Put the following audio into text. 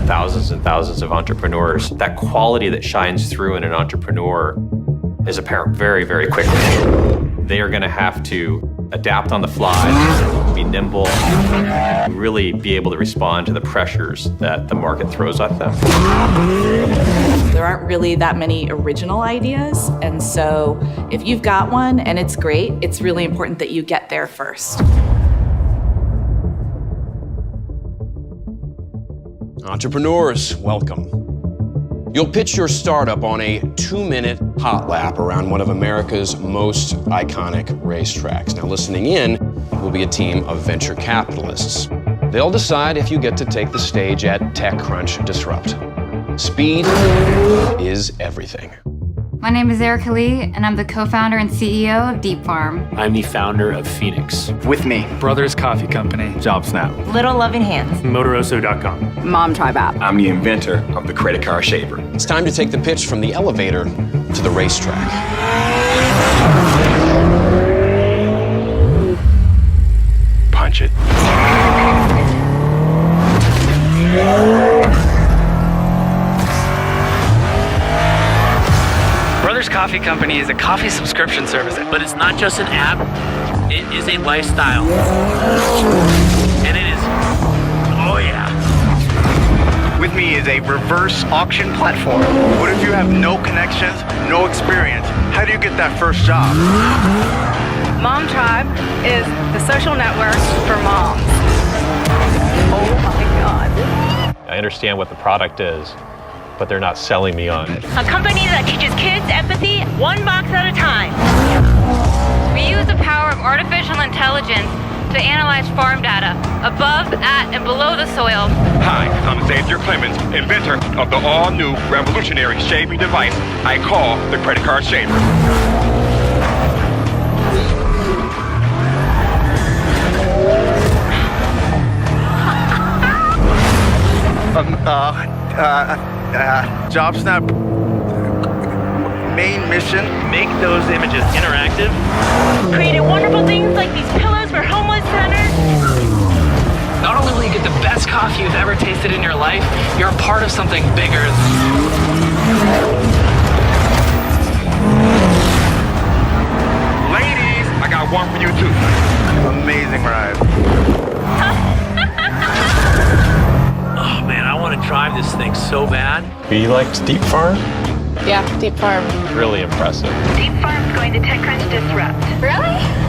thousands and thousands of entrepreneurs. That quality that shines through in an entrepreneur is apparent very, very quickly. They are going to have to adapt on the fly, be nimble, really be able to respond to the pressures that the market throws at them. There aren't really that many original ideas, and so if you've got one and it's great, it's really important that you get there first. Entrepreneurs, welcome. You'll pitch your startup on a 2-minute hot lap around one of America's most iconic racetracks. Now, listening in will be a team of venture capitalists. They'll decide if you get to take the stage at TechCrunch Disrupt. Speed is everything. My name is Erica Lee, and I'm the co-founder and CEO of Deep Farm. I'm the founder of Phoenix. With me, Brothers Coffee Company, JobSnap, Little Loving Hands, Motoroso.com, Mom Tribe app. I'm the inventor of the credit card shaver. It's time to take the pitch from the elevator to the racetrack. Punch it. Brothers Coffee Company is a coffee subscription service. But it's not just an app, it is a lifestyle. And it is, oh yeah. With me is a reverse auction platform. What if you have no connections, no experience? How do you get that first job? Mom Tribe is the social network for moms. Oh my God. I understand what the product is, but they're not selling me on it. A company that teaches kids empathy one box at a time. We use the power of artificial intelligence to analyze farm data above, at, and below the soil. Hi, I'm Xavier Clemens, inventor of the all-new revolutionary shaving device I call the credit card shaver. JobSnap main mission. Make those images interactive. Created wonderful things like these pillows for homeless centers. Not only will you get the best coffee you've ever tasted in your life, you're a part of something bigger. Ladies, I got one for you too. Amazing ride. Oh man, I want to drive this thing so bad. We liked Deep Farm. Yeah, Deep Farm. Really impressive. Deep Farm's going to TechCrunch Disrupt. Really?